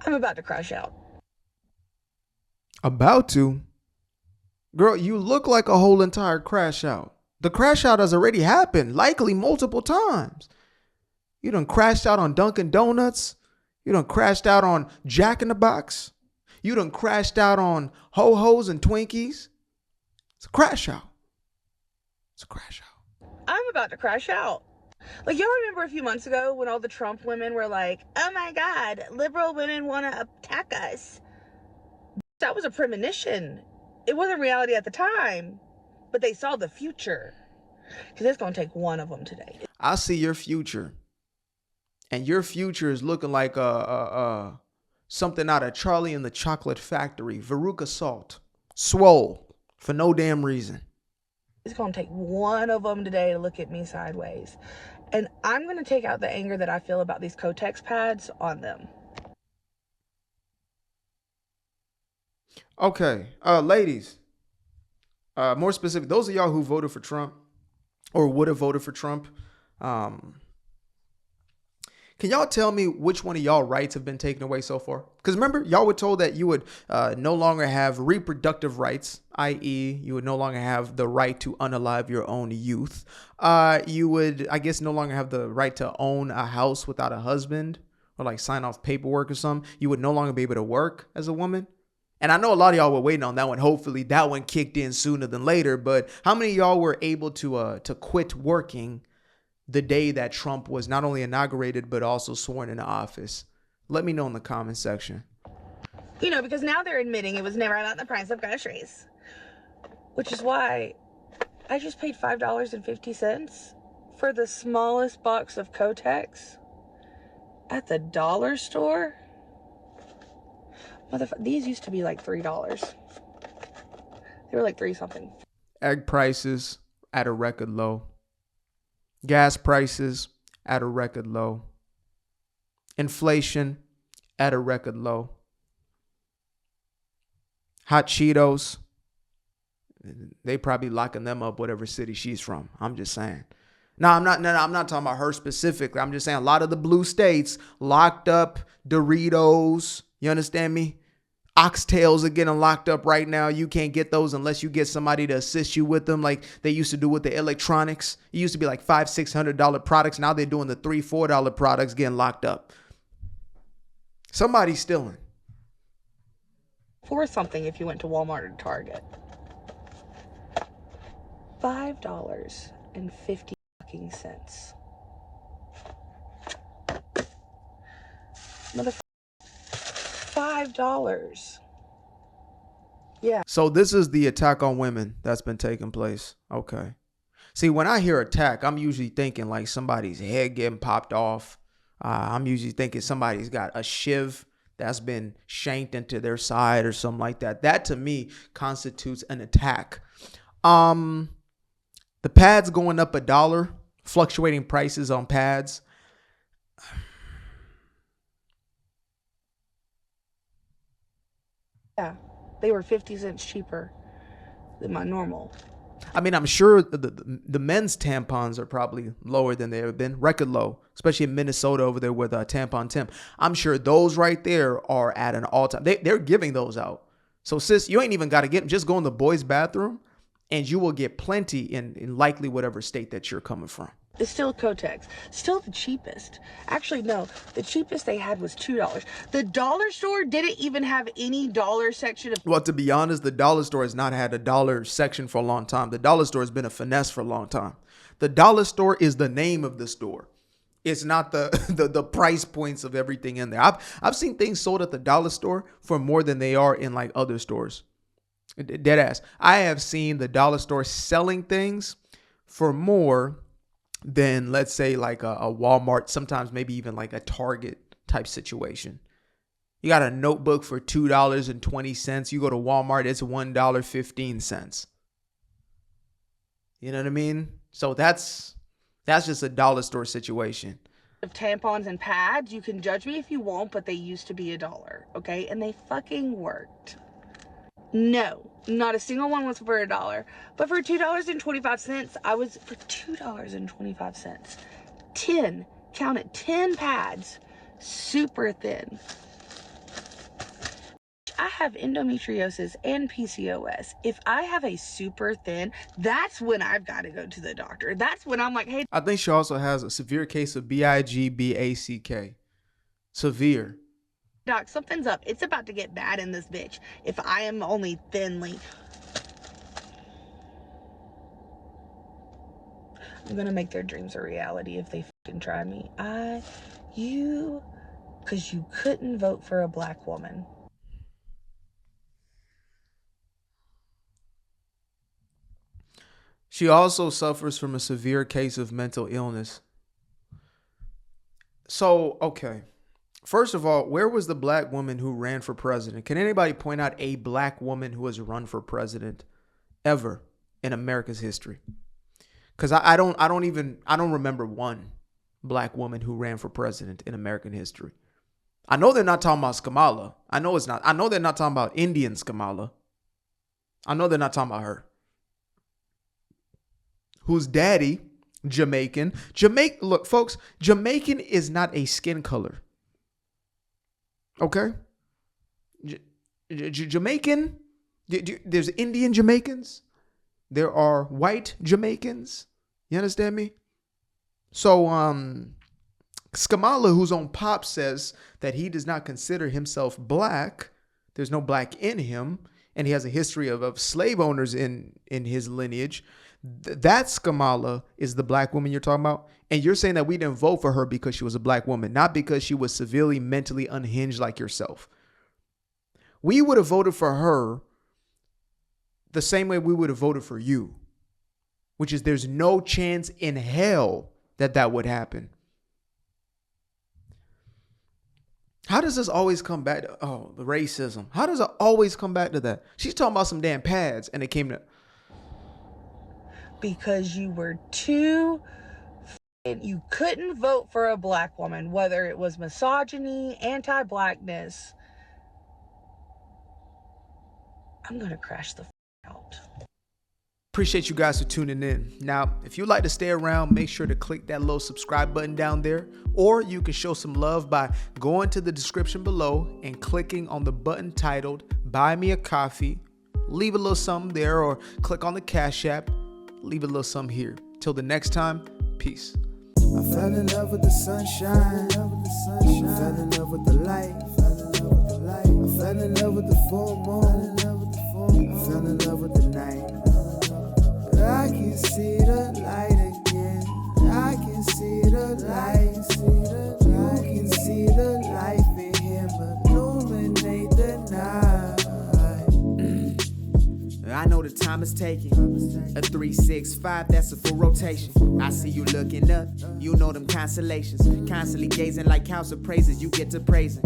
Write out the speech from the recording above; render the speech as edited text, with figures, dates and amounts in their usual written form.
I'm about to crash out. About to? Girl, you look like a whole entire crash out. The crash out has already happened, likely multiple times. You done crashed out on Dunkin' Donuts. You done crashed out on Jack in the Box. You done crashed out on Ho-Hos and Twinkies. It's a crash out. It's a crash out. I'm about to crash out. Like, y'all remember a few months ago when all the Trump women were like, oh my God, liberal women want to attack us. That was a premonition. It wasn't reality at the time, but they saw the future. Because it's going to take one of them today. I see your future. And your future is looking like something out of Charlie and the Chocolate Factory. Veruca Salt. Swole. For no damn reason. It's going to take one of them today to look at me sideways. And I'm going to take out the anger that I feel about these Kotex pads on them. Okay. Ladies. More specific, those of y'all who voted for Trump or would have voted for Trump, can y'all tell me which one of y'all rights have been taken away so far? Because remember, y'all were told that you would no longer have reproductive rights, i.e. you would no longer have the right to unalive your own youth. You would, I guess, no longer have the right to own a house without a husband or like sign off paperwork or something. You would no longer be able to work as a woman. And I know a lot of y'all were waiting on that one. Hopefully that one kicked in sooner than later. But how many of y'all were able to quit working the day that Trump was not only inaugurated, but also sworn into office? Let me know in the comment section. You know, because now they're admitting it was never about the price of groceries. Which is why I just paid $5.50 for the smallest box of Kotex at the dollar store. These used to be like $3. They were like 3 something. Egg prices at a record low. Gas prices at a record low. Inflation at a record low. Hot Cheetos, they probably locking them up whatever city she's from. I'm just saying. No, I'm not talking about her specifically. I'm just saying a lot of the blue states locked up Doritos. You understand me? Oxtails are getting locked up right now. You can't get those unless you get somebody to assist you with them, like they used to do with the electronics. It used to be like $500-$600 products. Now they're doing the $300-$4 products getting locked up. Somebody's stealing. For something if you went to Walmart or Target. $5.50. Motherfucker. $5. Yeah. So this is the attack on women that's been taking place. Okay. See, when I hear attack, I'm usually thinking like somebody's head getting popped off. I'm usually thinking somebody's got a shiv that's been shanked into their side or something like that. That to me constitutes an attack. The pads going up $1, fluctuating prices on pads. Yeah, they were 50 cents cheaper than my normal. I mean, I'm sure the men's tampons are probably lower than they have been, record low, especially in Minnesota over there with Tampon Tim. I'm sure those right there are at an all-time. They're giving those out. So sis, you ain't even got to get them. Just go in the boys' bathroom and you will get plenty in likely whatever state that you're coming from. It's still Kotex. Still the cheapest. Actually, no. The cheapest they had was $2. The dollar store didn't even have any dollar section of... Well, to be honest, the dollar store has not had a dollar section for a long time. The dollar store has been a finesse for a long time. The dollar store is the name of the store. It's not the price points of everything in there. I've seen things sold at the dollar store for more than they are in like other stores. Dead ass. I have seen the dollar store selling things for more than, let's say, like a Walmart, sometimes maybe even like a Target type situation. You got a notebook for $2.20. You go to Walmart, it's $1.15. You know what I mean? So that's just a dollar store situation. Of tampons and pads. You can judge me if you want, but they used to be $1, okay? And they fucking worked. No, not a single one was for $1. But for $2.25, I was for $2.25. 10, count it, 10 pads, super thin. have endometriosis and PCOS. If I have a super thin, that's when I've got to go to the doctor. That's when I'm like, hey. I think she also has a severe case of BIGBACK. Severe. Doc, something's up. It's about to get bad in this bitch if I am only thinly. I'm gonna make their dreams a reality if they fucking try me. Because you couldn't vote for a black woman. She also suffers from a severe case of mental illness. So, okay. First of all, where was the black woman who ran for president? Can anybody point out a black woman who has run for president ever in America's history? Because I don't remember one black woman who ran for president in American history. I know they're not talking about Kamala. I know it's not. I know they're not talking about Indian Kamala. I know they're not talking about her. Whose daddy, Jamaican. Look, folks, Jamaican is not a skin color. Okay? Jamaican, there's Indian Jamaicans. There are white Jamaicans. You understand me? So, Kamala, who's on Pop, says that he does not consider himself black. There's no black in him. And he has a history of slave owners in his lineage. That's Kamala is the black woman you're talking about. And you're saying that we didn't vote for her because she was a black woman, not because she was severely mentally unhinged like yourself. We would have voted for her the same way we would have voted for you, which is there's no chance in hell that would happen. How does this always come back to, the racism? How does it always come back to that? She's talking about some damn pads and it came to... Because you were you couldn't vote for a black woman, whether it was misogyny, anti-blackness. I'm going to crash the out. Appreciate you guys for tuning in. Now, if you'd like to stay around, make sure to click that little subscribe button down there, or you can show some love by going to the description below and clicking on the button titled Buy Me a Coffee. Leave a little something there, or click on the Cash App. Leave a little something here. Till the next time, peace. I fell in love with the sunshine. I fell in love with the light. I fell in love with the full moon. I fell in love with the night. I can see the light again. I can see the light. You can see the life in him illuminate the night. I know the time is taking a 3, 6, 5, that's a full rotation. I see you looking up, you know them constellations. Constantly gazing like house of praises, you get to praising.